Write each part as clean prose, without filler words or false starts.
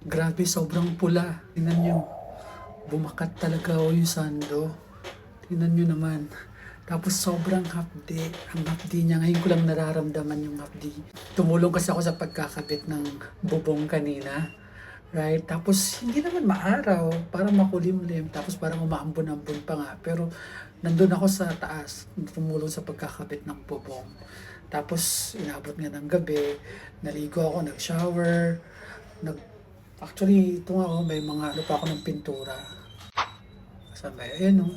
Grabe, sobrang pula. Tingnan nyo. Bumakat talaga o yung sando. Tingnan nyo naman. Tapos sobrang hapdi. Ang hapdi niya. Ngayon ko lang nararamdaman yung hapdi. Tumulong kasi ako sa pagkakabit ng bubong kanina. Right? Tapos hindi naman maaraw. Parang makulimlim. Tapos parang umaambon-ambon pa nga. Pero nandun ako sa taas. Tumulong sa pagkakabit ng bubong. Tapos inabot nga ng gabi. Naligo ako, nag-shower. Actually, ito nga ako, may mga ano pa ako ng pintura. Sabi, ayun o.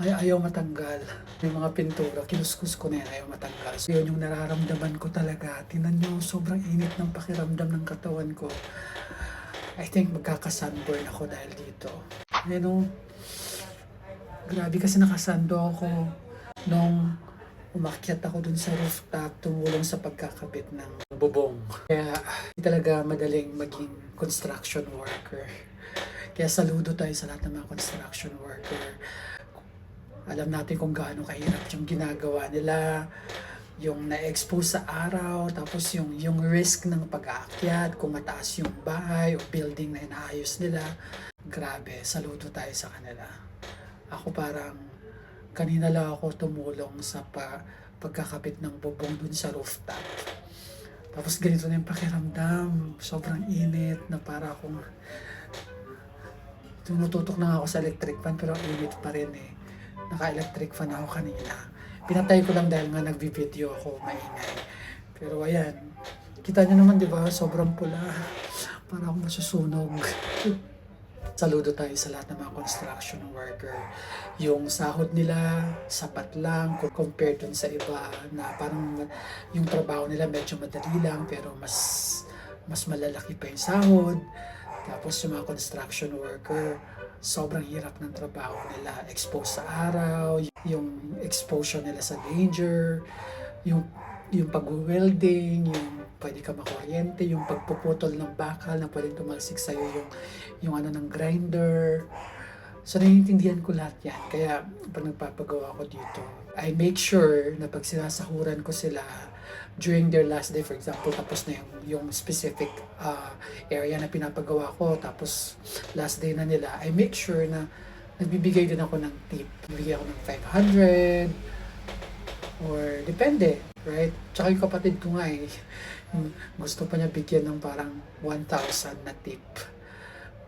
Ayaw matanggal. May mga pintura, kinuskus ko na yan, ayaw matanggal. So yun yung nararamdaman ko talaga. Tingnan nyo, sobrang init ng pakiramdam ng katawan ko. I think magkaka-sunburn ako dahil dito. Ayun o. Grabe kasi nakasando ako nung umakyat ako dun sa rooftop, tumulong sa pagkakabit ng bubong. Kaya hindi talaga madaling maging construction worker. Kaya saludo tayo sa lahat ng mga construction worker. Alam natin kung gaano kahirap yung ginagawa nila, yung na-expose sa araw, tapos yung risk ng pag-aakyat, kung mataas yung bahay o building na inaayos nila. Grabe, saludo tayo sa kanila. Ako parang kanina lang ako tumulong sa pagkakabit ng bubong dun sa rooftop. Tapos ganito na yung pakiramdam. Sobrang init na para akong tumututok na ako sa electric fan pero init pa rin eh. Naka-electric fan ako kanina. Pinatay ko lang dahil nga nagbi-video ako, maingay. Pero ayan, kita nyo naman di ba, sobrang pula. Para akong masusunog. Saludo tayo sa lahat ng mga construction worker. Yung sahod nila, sapat lang compared dun sa iba na parang yung trabaho nila medyo madali lang pero mas malalaki pa yung sahod. Tapos yung mga construction worker, sobrang hirap ng trabaho nila. Exposed sa araw, yung exposure nila sa danger, yung pag-welding, yung pwede ka makuryente, yung pagpuputol ng bakal na pwedeng tumalsik sa'yo yung ano ng grinder. So naiintindihan ko lahat yan. Kaya pag nagpapagawa ko dito, I make sure na pag sinasahuran ko sila during their last day, for example, tapos na yung specific area na pinapagawa ko, tapos last day na nila, I make sure na nagbibigay din ako ng tip. Bibigay ako ng 500 or depende, right? Tsaka yung kapatid ko nga gusto pa niya bigyan ng parang 1,000 na tip.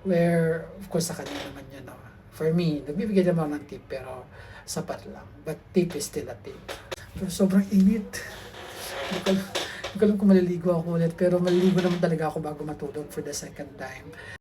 Where, of course, sa kanya naman yun, no? For me, nagbibigay naman ako ng tip, pero sapat lang. But tip is still a tip. Pero sobrang init. Hindi ko alam kung maliligo ako ulit, pero maliligo naman talaga ako bago matulog for the second time.